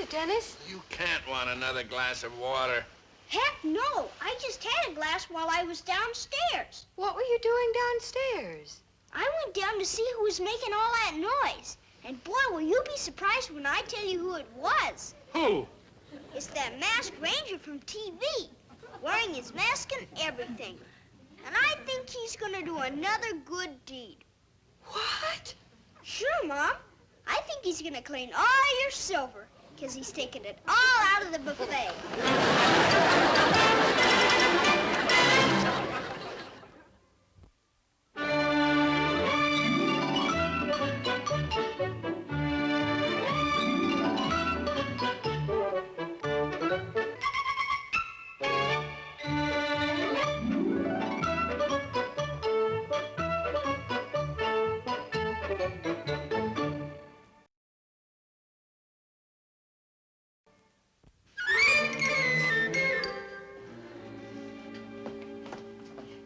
Dennis? You can't want another glass of water. Heck no. I just had a glass while I was downstairs. What were you doing downstairs? I went down to see who was making all that noise. And boy, will you be surprised when I tell you who it was. Who? It's that masked ranger from TV, wearing his mask and everything. And I think he's gonna do another good deed. What? Sure, Mom. I think he's gonna clean all your silver, 'cause he's taking it all out of the buffet.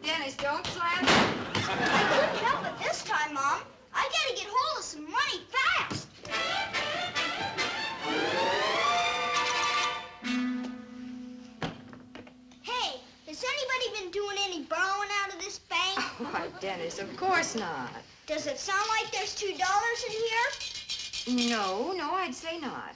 Dennis, don't slam. I couldn't help it this time, Mom. I gotta get hold of some money fast. Hey, has anybody been doing any borrowing out of this bank? Why, Dennis, of course not. Does it sound like there's $2 in here? No, I'd say not.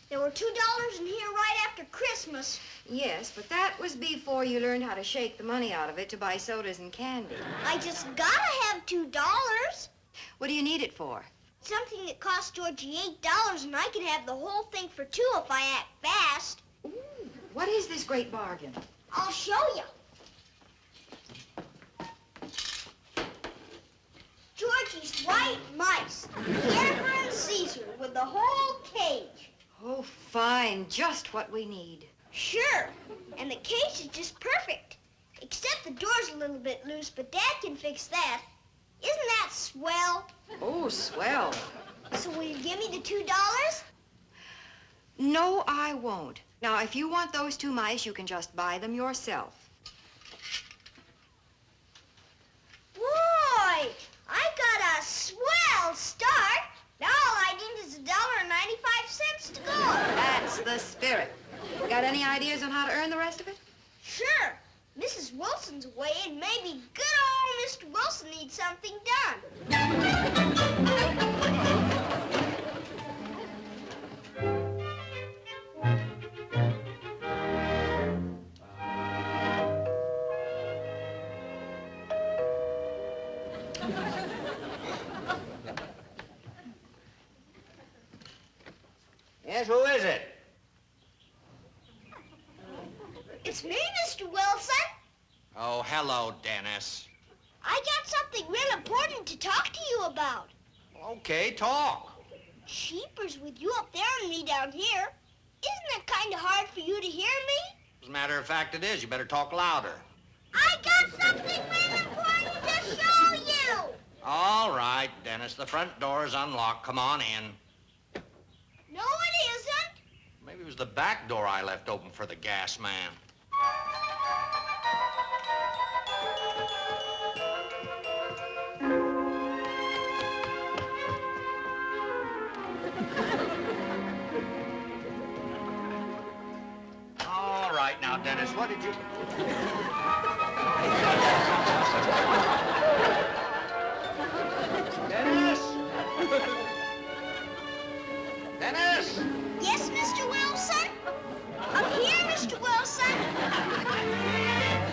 There were $2 in here right after Christmas. Yes, but that was before you learned how to shake the money out of it to buy sodas and candy. I just gotta have $2. What do you need it for? Something that cost Georgie $8, and I can have the whole thing for $2 if I act fast. Ooh, what is this great bargain? I'll show you. Georgie's white mice, the Emperor and Caesar, with the whole cage. Oh, fine, just what we need. Sure, and the cage is just perfect. Except the door's a little bit loose, but Dad can fix that. Isn't that swell? Oh, swell. So will you give me the $2? No, I won't. Now, if you want those 2 mice, you can just buy them yourself. Boy, I got a swell start. Now all I need is $1.95 to go. That's the spirit. Got any ideas on how to earn the rest of it? Sure. Mrs. Wilson's away, and maybe good old Mr. Wilson needs something done. Yes, who is it? It's me, Mr. Wilson. Oh, hello, Dennis. I got something real important to talk to you about. Okay, talk. Jeepers, with you up there and me down here, isn't it kind of hard for you to hear me? As a matter of fact, it is. You better talk louder. I got something real important to show you. All right, Dennis. The front door is unlocked. Come on in. No, it isn't. Maybe it was the back door I left open for the gas man. All right, now, Dennis, what did you... Dennis! Dennis! Yes, Mr. Wilson? Up here, Mr. Wilson.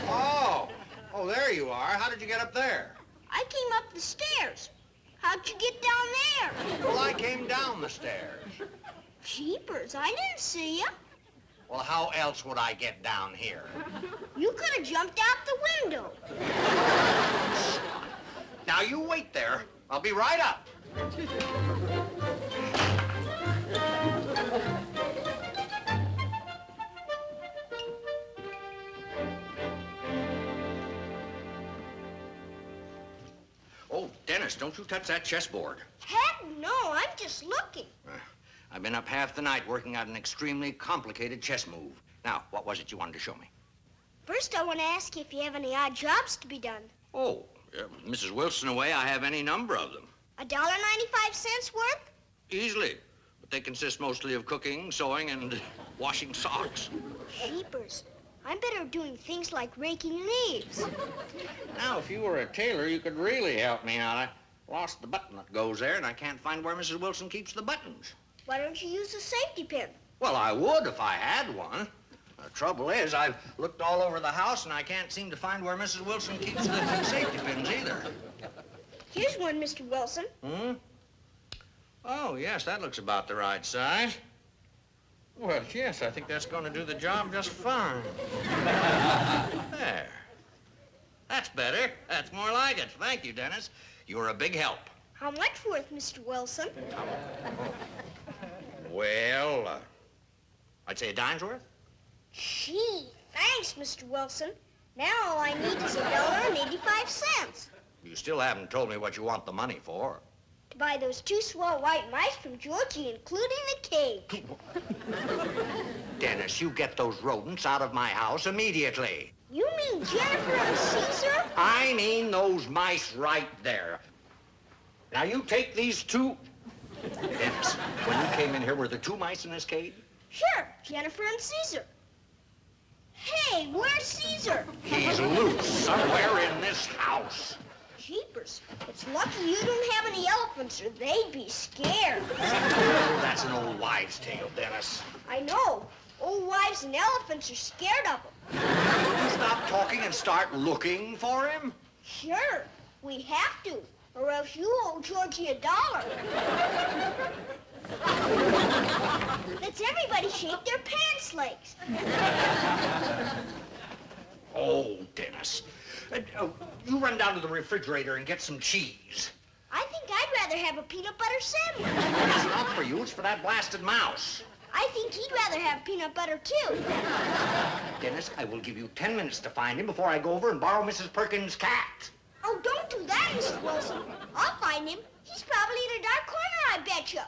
Oh, there you are. How did you get up there? I came up the stairs. How'd you get down there? Well, I came down the stairs. Jeepers, I didn't see you. Well, how else would I get down here? You could have jumped out the window. Now, you wait there. I'll be right up. Oh, Dennis, don't you touch that chessboard. Heck no, I'm just looking. I've been up half the night working out an extremely complicated chess move. Now, what was it you wanted to show me? First, I want to ask you if you have any odd jobs to be done. Oh, Mrs. Wilson away, I have any number of them. $1.95 worth? Easily. but they consist mostly of cooking, sewing, and washing socks. Jeepers. I'm better at doing things like raking leaves. Now, if you were a tailor, you could really help me out. I lost the button that goes there, and I can't find where Mrs. Wilson keeps the buttons. Why don't you use a safety pin? Well, I would if I had one. The trouble is, I've looked all over the house, and I can't seem to find where Mrs. Wilson keeps the safety pins either. Here's one, Mr. Wilson. Hmm? Oh, yes, that looks about the right size. Well, yes, I think that's going to do the job just fine. There. That's better. That's more like it. Thank you, Dennis. You're a big help. How much worth, Mr. Wilson? Well, I'd say a dime's worth. Gee, thanks, Mr. Wilson. Now all I need is $1.85. You still haven't told me what you want the money for. To buy those 2 swell white mice from Georgie, including the cage. Dennis, you get those rodents out of my house immediately. You mean Jennifer and Caesar? I mean those mice right there. Now, you take these 2... Dennis, when you came in here, were there 2 mice in this cage? Sure, Jennifer and Caesar. Hey, where's Caesar? He's loose somewhere in this house. Jeepers, it's lucky you don't have any elephants or they'd be scared. That's an old wives' tale, Dennis. I know. Old wives and elephants are scared of them. Will you stop talking and start looking for him? Sure, we have to, or else you owe Georgie $1. Let's everybody shake their pants legs. Oh, Dennis. You run down to the refrigerator and get some cheese. I think I'd rather have a peanut butter sandwich. It's not for you, it's for that blasted mouse. I think he'd rather have peanut butter, too. Dennis, I will give you 10 minutes to find him before I go over and borrow Mrs. Perkins' cat. Oh, don't do that, Mr. Wilson. I'll find him. He's probably in a dark corner, I betcha.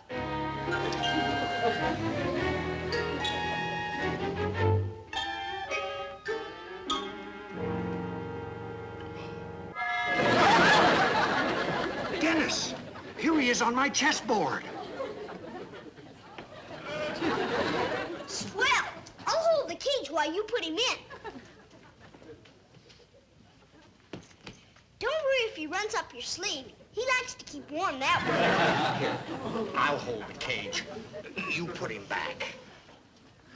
Dennis, here he is on my chessboard. Swell. I'll hold the cage while you put him in. Don't worry if he runs up your sleeve. He likes to keep warm that way. Here, I'll hold the cage. You put him back.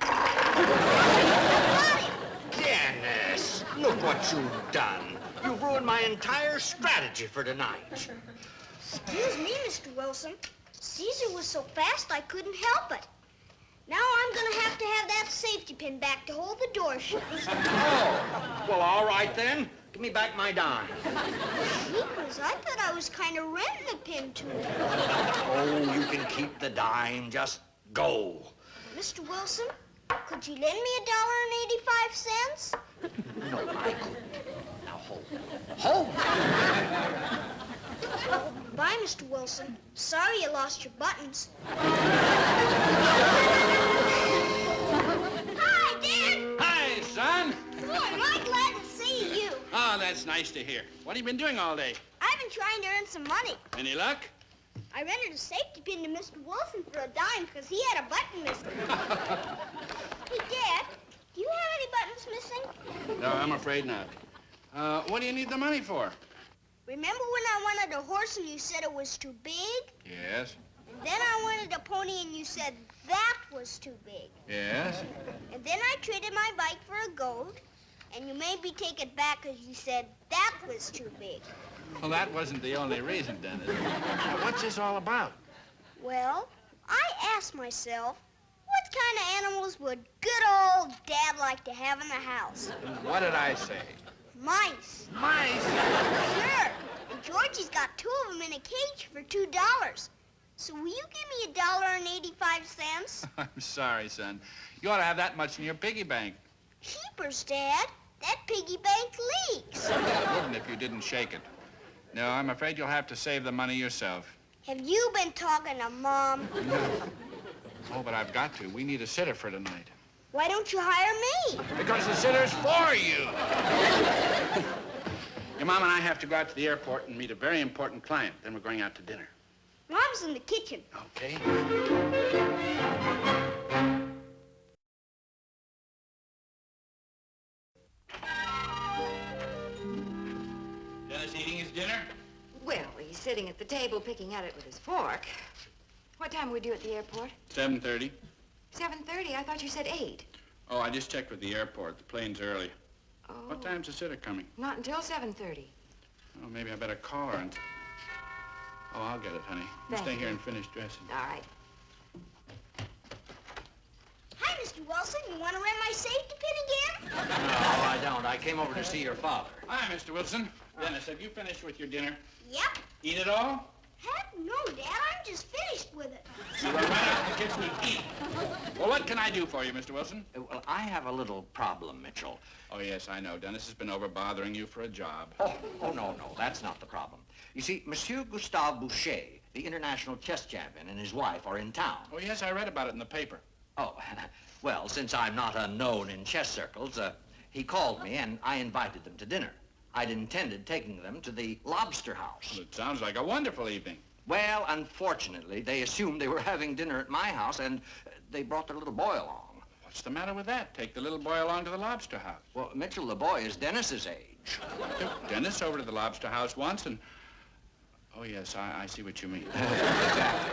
Got him. Dennis, look what you've done. You've ruined my entire strategy for tonight. Excuse me, Mr. Wilson. Caesar was so fast I couldn't help it. Now I'm gonna have to have that safety pin back to hold the door shut. Oh, well, all right then. Give me back my dime. Jeepers, I thought I was kind of renting the pin to him. Oh, you can keep the dime. Just go. Mr. Wilson, could you lend me $1.85? No, I couldn't. Now hold. Hold! Bye, Mr. Wilson. Sorry you lost your buttons. Hi, Dad. Hi, son. Boy, am I glad to see you. Oh, that's nice to hear. What have you been doing all day? I've been trying to earn some money. Any luck? I rented a safety pin to Mr. Wilson for $10 because he had a button missing. Hey, Dad, do you have any buttons missing? No, I'm afraid not. What do you need the money for? Remember when I wanted a horse and you said it was too big? Yes. And then I wanted a pony and you said that was too big. Yes. And then I traded my bike for a goat, and you made me take it back because you said that was too big. Well, that wasn't the only reason, Dennis. Now, what's this all about? Well, I asked myself, what kind of animals would good old Dad like to have in the house? What did I say? Mice. Mice? Sure. And Georgie's got 2 of them in a cage for $2. So will you give me $1.85? I'm sorry, son. You ought to have that much in your piggy bank. Keepers, Dad. That piggy bank leaks. It wouldn't if you didn't shake it. No, I'm afraid you'll have to save the money yourself. Have you been talking to Mom? Oh, but I've got to. We need a sitter for tonight. Why don't you hire me? Because the sitter's for you. Your mom and I have to go out to the airport and meet a very important client. Then we're going out to dinner. Mom's in the kitchen. Okay. Dennis eating his dinner? Well, he's sitting at the table picking at it with his fork. What time are we due at the airport? 7:30. 7:30? I thought you said 8. Oh, I just checked with the airport. The plane's early. Oh. What time's the sitter coming? Not until 7:30. Oh, maybe I better call her and... Oh, I'll get it, honey. You Thank stay you. here and finish dressing. All right. Hi, Mr. Wilson. You want to rent my safety pin again? No, I don't. I came over to see your father. Hi, Mr. Wilson. Dennis, have you finished with your dinner? Yep. Eat it all? Heck no, Dad. I'm just finished with it. You run right out in the kitchen and eat. Well, what can I do for you, Mr. Wilson? Well, I have a little problem, Mitchell. Oh, yes, I know. Dennis has been over bothering you for a job. Oh, no, that's not the problem. You see, Monsieur Gustave Boucher, the international chess champion, and his wife are in town. Oh, yes, I read about it in the paper. Oh, well, since I'm not unknown in chess circles, he called me and I invited them to dinner. I'd intended taking them to the Lobster House. Well, it sounds like a wonderful evening. Well, unfortunately, they assumed they were having dinner at my house and they brought their little boy along. What's the matter with that? Take the little boy along to the Lobster House. Well, Mitchell, the boy is Dennis's age. I took Dennis over to the Lobster House once and... Oh, yes, I see what you mean. Exactly.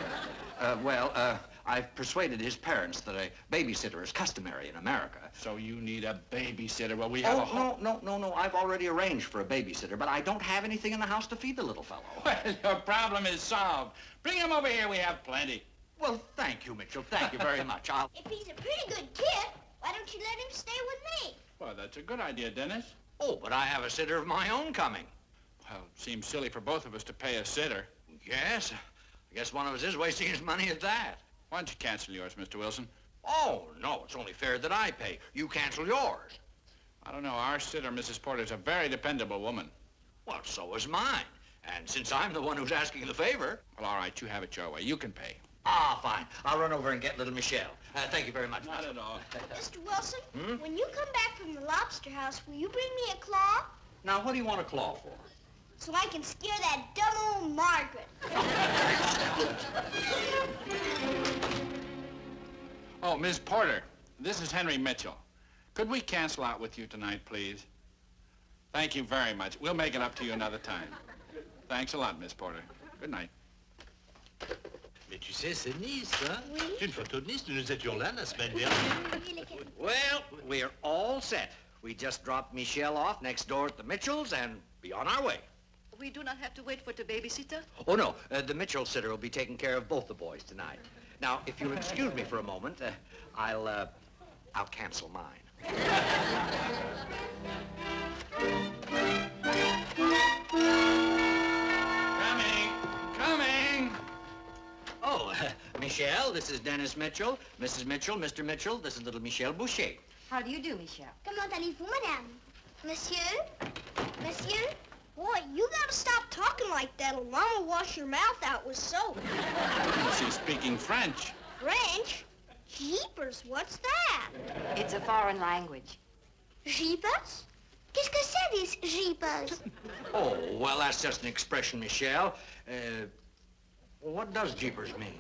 I've persuaded his parents that a babysitter is customary in America. So you need a babysitter. Well, we have a whole... No. I've already arranged for a babysitter, but I don't have anything in the house to feed the little fellow. Well, your problem is solved. Bring him over here. We have plenty. Well, thank you, Mitchell. Thank you very much. If he's a pretty good kid, why don't you let him stay with me? Well, that's a good idea, Dennis. Oh, but I have a sitter of my own coming. Well, it seems silly for both of us to pay a sitter. Yes. I guess one of us is wasting his money at that. Why don't you cancel yours, Mr. Wilson? Oh, no, it's only fair that I pay. You cancel yours. I don't know. Our sitter, Mrs. Porter's a very dependable woman. Well, so is mine. And since I'm the one who's asking the favor... Well, all right, you have it your way. You can pay. Ah, fine. I'll run over and get little Michelle. Thank you very much. Not at all. Mr. Wilson, when you come back from the Lobster House, will you bring me a claw? Now, what do you want a claw for? So I can scare that dumb old Margaret. Oh, Miss Porter, this is Henry Mitchell. Could we cancel out with you tonight, please? Thank you very much. We'll make it up to you another time. Thanks a lot, Miss Porter. Good night. Mais tu sais, c'est Nice, hein? Oui. C'est une photo de Nice, nous nous étions là la semaine dernière. Well, we're all set. We just dropped Michelle off next door at the Mitchells and be on our way. We do not have to wait for the babysitter? Oh, no. The Mitchell sitter will be taking care of both the boys tonight. Now, if you'll excuse me for a moment, I'll cancel mine. Coming! Oh, Michelle, this is Dennis Mitchell. Mrs. Mitchell, Mr. Mitchell, this is little Michelle Boucher. How do you do, Michelle? Comment allez-vous, madame? Monsieur? Monsieur? Boy, you gotta stop talking like that or Mama wash your mouth out with soap. She's speaking French. French? Jeepers, what's that? It's a foreign language. Jeepers? Qu'est-ce que c'est, these jeepers? Oh, well, that's just an expression, Michelle. Well, what does jeepers mean?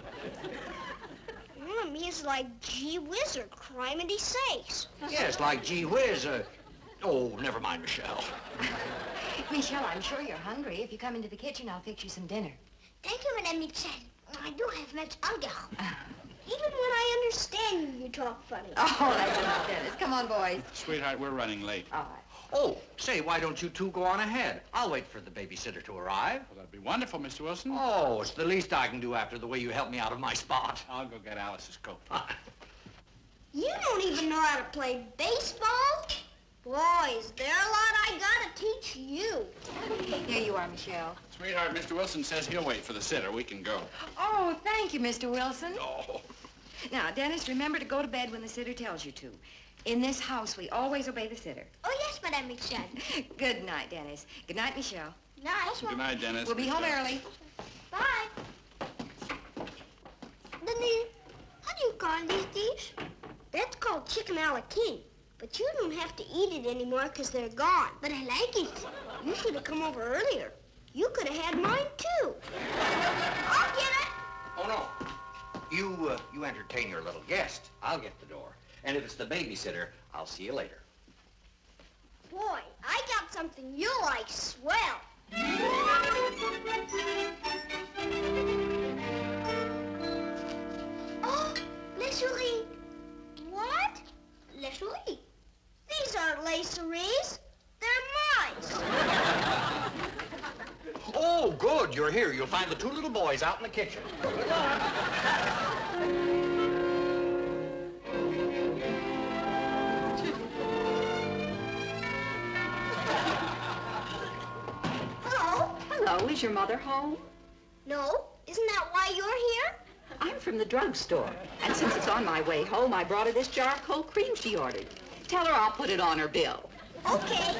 Well, it means like gee whiz or criminy sakes. Yes, like gee whiz. Oh, never mind, Michelle. Michelle, I'm sure you're hungry. If you come into the kitchen, I'll fix you some dinner. Thank you, Madame Michel. I do have much alcohol. Even when I understand you, you talk funny. Oh, that's enough, Dennis. Come on, boys. Sweetheart, we're running late. All right. Oh, say, why don't you two go on ahead? I'll wait for the babysitter to arrive. Well, that'd be wonderful, Mr. Wilson. Oh, it's the least I can do after the way you helped me out of my spot. I'll go get Alice's coat. You don't even know how to play baseball? Boys, there a lot I gotta teach you. Here you are, Michelle. Sweetheart, Mr. Wilson says he'll wait for the sitter. We can go. Oh, thank you, Mr. Wilson. Oh. Now, Dennis, remember to go to bed when the sitter tells you to. In this house, we always obey the sitter. Oh, yes, Madame Michel. Good night, Dennis. Good night, Michelle. Nice. Good night, Dennis. We'll be home early. Bye. Denise, how do you call these dish? That's called chicken a la king. But you don't have to eat it anymore because they're gone. But I like it. You should have come over earlier. You could have had mine, too. I'll get it. Oh, no. You entertain your little guest. I'll get the door. And if it's the babysitter, I'll see you later. Boy, I got something you like, swell. Oh, les souris. What? Les souris? These aren't les souris. They're mice. Oh, good. You're here. You'll find the two little boys out in the kitchen. Good luck. Hello. Hello, is your mother home? No, isn't that why you're here? I'm from the drugstore, and since it's on my way home, I brought her this jar of cold cream she ordered. Tell her I'll put it on her bill. Okay.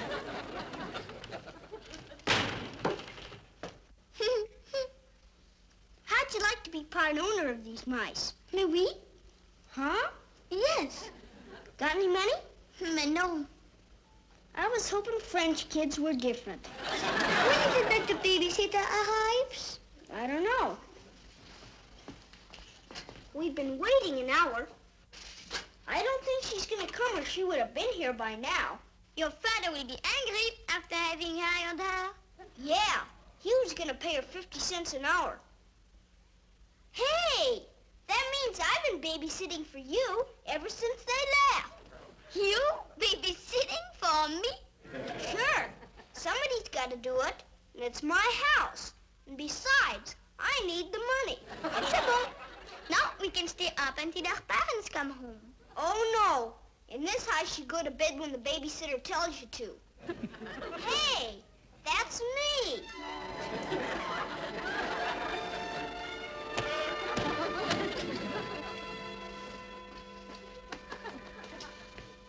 How'd you like to be part owner of these mice? Mais oui. Huh? Yes. Got any money? Mais non. I was hoping French kids were different. When is it that the babysitter arrives? I don't know. We've been waiting an hour. I don't think she's gonna come or she would have been here by now. Your father will be angry after having hired her. Yeah, he was gonna pay her 50 cents an hour. Hey, that means I've been babysitting for you ever since they left. You babysitting for me? Sure. Somebody's got to do it, and it's my house. And besides, I need the money. C'est bon. Now we can stay up until our parents come home. Oh, no. In this house, you go to bed when the babysitter tells you to. Hey, that's me.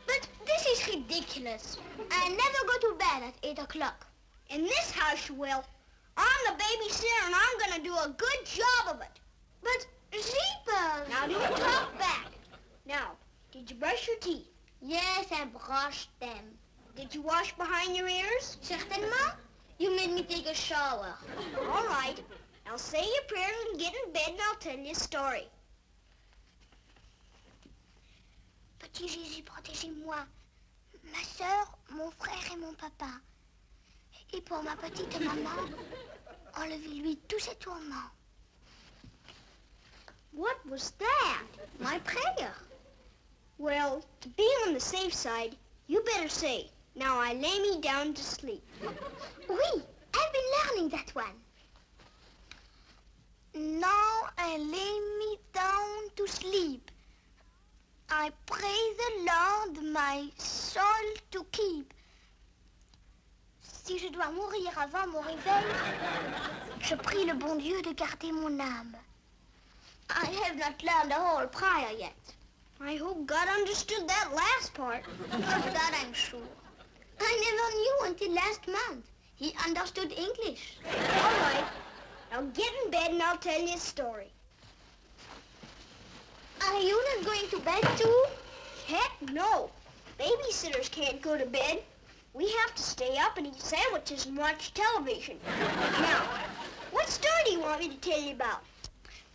But this is ridiculous. I never go to bed at 8 o'clock. In this house, you will. I'm the babysitter, and I'm going to do a good job of it. But, Jeepers! Now, don't talk back. Now, did you brush your teeth? Yes, I brushed them. Did you wash behind your ears? Certainement. You made me take a shower. All right. Now say your prayers and get in bed, and I'll tell you a story. Petit Jésus, protégez-moi. Ma sœur, mon frère et mon papa. Et pour ma petite maman, enlevez-lui tous ses tourments. What was that? My prayer. Well, to be on the safe side, you better say, now I lay me down to sleep. Oui, I've been learning that one. Now I lay me down to sleep. I pray the Lord my soul to keep. Si je dois mourir avant mon réveil, je prie le bon Dieu de garder mon âme. I have not learned the whole prayer yet. I hope God understood that last part. Of that I'm sure. I never knew until last month. He understood English. All right. Now get in bed and I'll tell you a story. Are you not going to bed too? Heck no. Babysitters can't go to bed. We have to stay up and eat sandwiches and watch television. Now, what story do you want me to tell you about?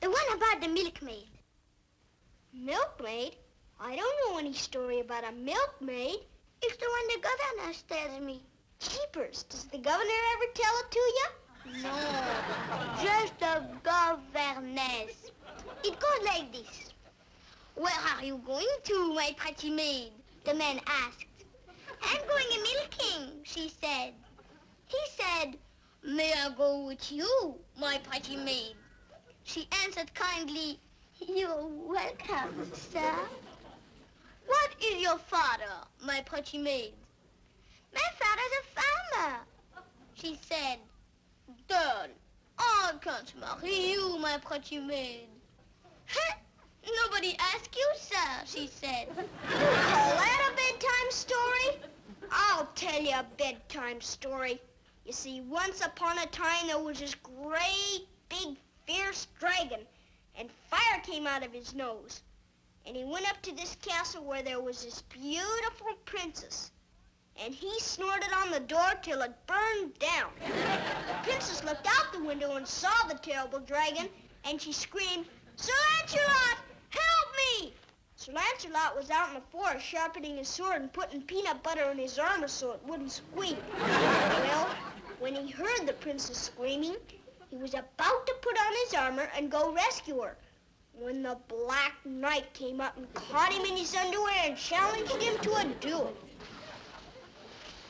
The one about the milkmaid. Milkmaid? I don't know any story about a milkmaid. It's the one the governor tells me. Jeepers, does the governor ever tell it to you? No, just the governess. It goes like this. Where are you going to, my pretty maid? The man asked. I'm going a-milking, she said. He said, may I go with you, my pretty maid? She answered kindly, you're welcome, sir. What is your father, my pretty maid? My father's a farmer, she said. Then, I can't marry you, my pretty maid. Huh? Nobody asked you, sir, she said. You call that a bedtime story? I'll tell you a bedtime story. You see, once upon a time, there was this great, big, fierce dragon, and fire came out of his nose. And he went up to this castle where there was this beautiful princess. And he snorted on the door till it burned down. The princess looked out the window and saw the terrible dragon, and she screamed, "Sir Lancelot, help me!" Sir Lancelot was out in the forest sharpening his sword and putting peanut butter in his armor so it wouldn't squeak. Well, when he heard the princess screaming, he was about to put on his armor and go rescue her, when the Black Knight came up and caught him in his underwear and challenged him to a duel.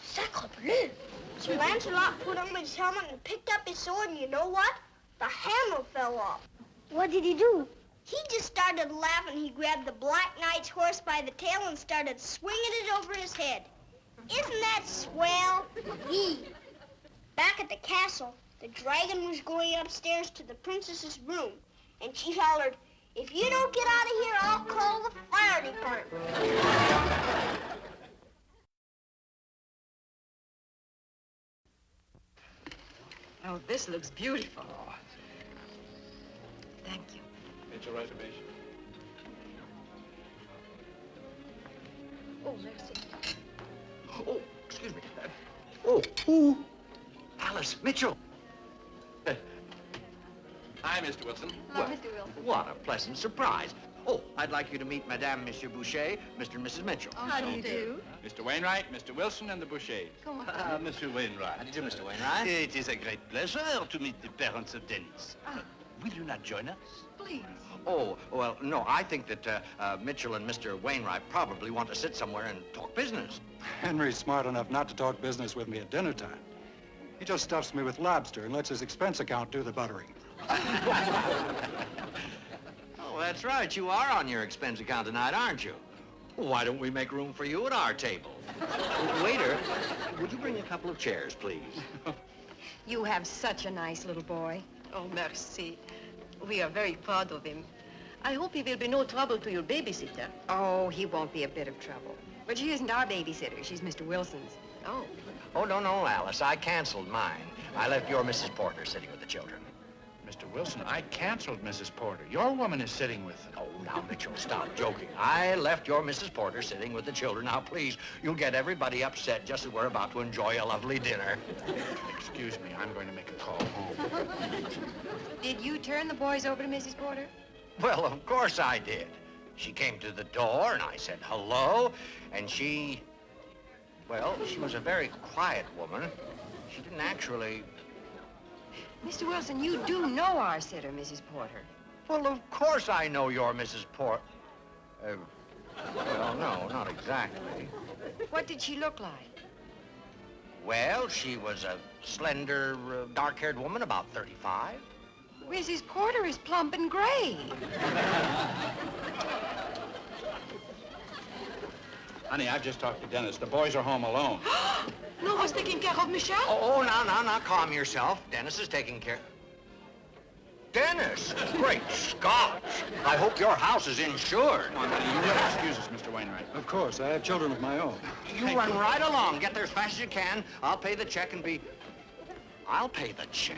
Sacre bleu! Sir Lancelot put on his helmet and picked up his sword, and you know what? The handle fell off. What did he do? He just started laughing. He grabbed the Black Knight's horse by the tail and started swinging it over his head. Isn't that swell? Back at the castle, the dragon was going upstairs to the princess's room, and she hollered, "If you don't get out of here, I'll call the fire department." Oh, this looks beautiful. Thank you. It's a reservation. Oh, merci. Oh, excuse me. Oh, who? Alice Mitchell. Hi, Mr. Wilson. Hello, Mr. Wilson. What a pleasant surprise. Oh, I'd like you to meet Madame, Monsieur Boucher, Mr. and Mrs. Mitchell. How do you do? Mr. Wainwright, Mr. Wilson, and the Bouchers. Come on. Monsieur Wainwright. How do you do, Mr. Wainwright? It is a great pleasure to meet the parents of Dennis. Will you not join us? Please. Oh, well, no, I think that Mitchell and Mr. Wainwright probably want to sit somewhere and talk business. Henry's smart enough not to talk business with me at dinner time. He just stuffs me with lobster and lets his expense account do the buttering. Oh, that's right. You are on your expense account tonight, aren't you? Why don't we make room for you at our table? Waiter, would you bring a couple of chairs, please? You have such a nice little boy. Oh, merci. We are very proud of him. I hope he will be no trouble to your babysitter. Oh, he won't be a bit of trouble. But she isn't our babysitter. She's Mr. Wilson's. Oh. Oh, no, Alice. I canceled mine. I left your Mrs. Porter sitting with the children. Mr. Wilson, I canceled Mrs. Porter. Your woman is sitting with them. Oh, now, Mitchell, stop joking. I left your Mrs. Porter sitting with the children. Now, please, you'll get everybody upset just as we're about to enjoy a lovely dinner. Excuse me, I'm going to make a call home. Did you turn the boys over to Mrs. Porter? Well, of course I did. She came to the door, and I said hello, and she was a very quiet woman. She didn't actually... Mr. Wilson, you do know our sitter, Mrs. Porter. Well, of course I know you're Mrs. Porter. Well, no, not exactly. What did she look like? Well, she was a slender, dark-haired woman, about 35. Mrs. Porter is plump and gray. Honey, I've just talked to Dennis. The boys are home alone. No one's taking care of Michelle? Oh, now, calm yourself. Dennis is taking care... Dennis! Great Scott! I hope your house is insured. Come on, honey, you will excuse us, Mr. Wainwright. Of course, I have children of my own. You run right along. Get there as fast as you can. I'll pay the check and be... I'll pay the check.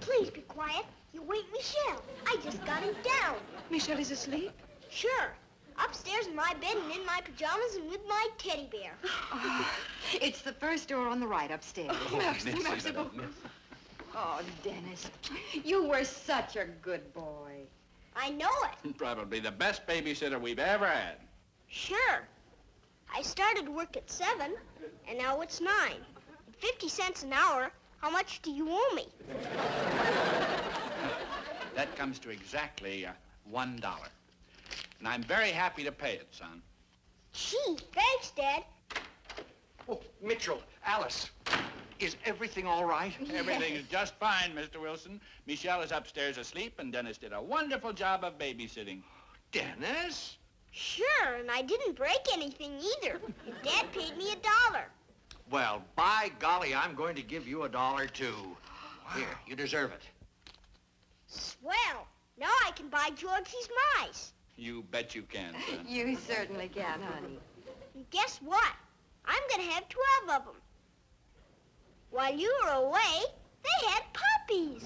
Please be quiet. You wake Michelle. I just got him down. Michelle is asleep? Sure. Upstairs in my bed and in my pajamas and with my teddy bear. It's the first door on the right upstairs. Merci, merci beaucoup. Oh, Dennis, you were such a good boy. I know it. Probably the best babysitter we've ever had. Sure. I started work at 7, and now it's 9. At 50 cents an hour, how much do you owe me? That comes to exactly $1. And I'm very happy to pay it, son. Gee, thanks, Dad. Oh, Mitchell, Alice, is everything all right? Everything is just fine, Mr. Wilson. Michelle is upstairs asleep, and Dennis did a wonderful job of babysitting. Dennis? Sure, and I didn't break anything either. And Dad paid me $1. Well, by golly, I'm going to give you $1, too. Here, you deserve it. Swell. Now I can buy Georgie's mice. You bet you can, son. You certainly can, honey. And guess what? I'm going to have 12 of them. While you were away, they had puppies.